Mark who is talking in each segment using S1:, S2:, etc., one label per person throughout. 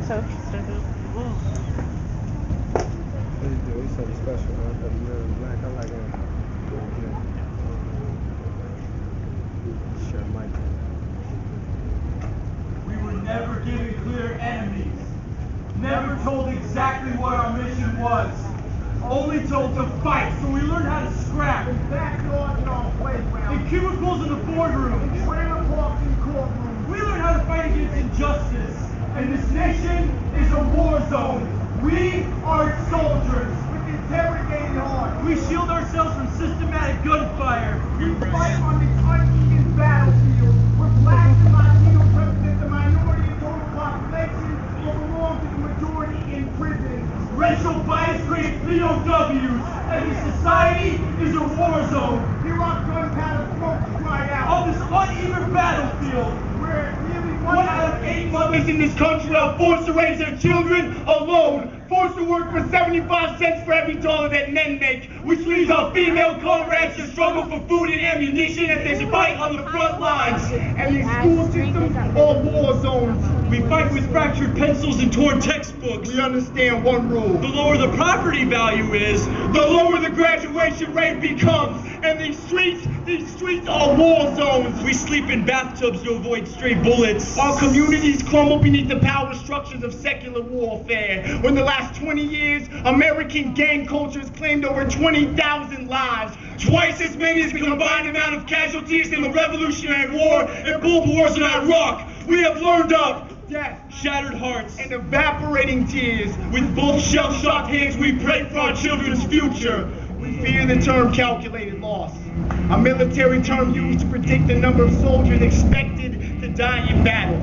S1: so stupid.
S2: He's something special, man. Because man, black, I like him. Sure, Mike.
S3: We were never given clear enemies. Never told exactly what our mission was. Only told to fight, so we learned how to scrap.
S4: In backyards and on playgrounds.
S3: In cubicles in the boardroom.
S4: In trailer parks and courtrooms.
S3: We learned how to fight against injustice. And this nation is a war zone. We are its soldiers.
S4: With interrogating hearts.
S3: We shield ourselves from systematic gunfire.
S4: We fight on this uneven battlefield. Where blacks and Latinos represent the minority in total population, but belong to the majority in prison.
S3: Racial bias creates POWs, and this society is a war zone.
S4: Here our gunpowder smoke cry out.
S3: On this uneven battlefield,
S4: Where nearly
S3: 1 out of 8 mothers in this country are forced to raise their children alone. Forced to work for 75 cents for every dollar that men make, which leaves our female comrades to struggle for food and ammunition as they fight on the front lines.
S4: And these school systems are war zones.
S3: We fight with fractured pencils and torn textbooks.
S4: We understand one rule.
S3: The lower the property value is, the lower the graduation rate becomes. And these streets are war zones. We sleep in bathtubs to avoid stray bullets. Our communities crumble beneath the power structures of secular warfare. When the last 20 years, American gang culture has claimed over 20,000 lives. Twice as many as the combined amount of casualties in the Revolutionary War and both wars in Iraq. We have learned of death, shattered hearts,
S4: And evaporating tears.
S3: with both shell-shocked hands we pray for our children's future.
S4: We fear the term calculated loss, a military term used to predict the number of soldiers expected to die in battle.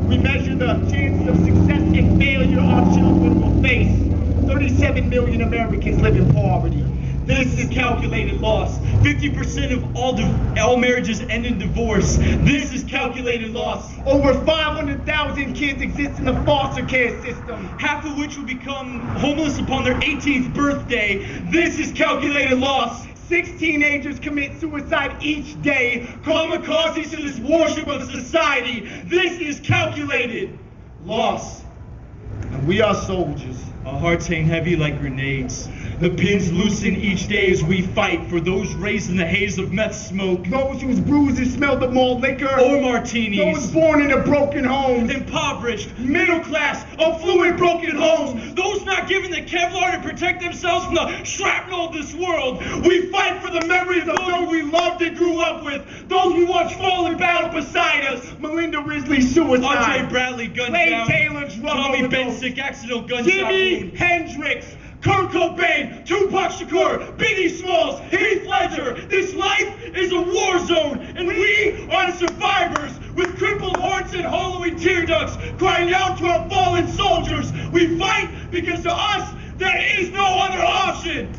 S4: We measure the chances of success and failure our children will face. 37 million Americans live in poverty.
S3: This is calculated loss. 50% of all marriages end in divorce. This is calculated loss.
S4: Over 500,000 kids exist in the foster care system.
S3: Half of which will become homeless upon their 18th birthday. This is calculated loss.
S4: 6 teenagers commit suicide each day.
S3: Kamikazes to this worship of society. This is calculated loss.
S4: And we are soldiers.
S3: Our hearts hang heavy like grenades. The pins loosen each day as we fight for those raised in the haze of meth smoke.
S4: Those whose bruises smell the malt liquor.
S3: Or martinis.
S4: Those born into broken homes.
S3: Impoverished, middle class, affluent, broken homes. Those not given the Kevlar to protect themselves from the shrapnel of this world. We fight for the memories of those we loved and grew up with. Those we watched fall in battle beside us.
S4: Melinda Risley suicide.
S3: Andre Bradley gunned
S4: Clay
S3: down.
S4: Taylor drug
S3: Tommy
S4: overdose.
S3: Bensick accidental gunshot
S4: Jimi
S3: wound.
S4: Hendrix.
S3: Kurt Cobain, Tupac Shakur, Biggie Smalls, Heath Ledger. This life is a war zone, and we are the survivors with crippled hearts and hollowing tear ducts, crying out to our fallen soldiers. We fight because to us there is no other option.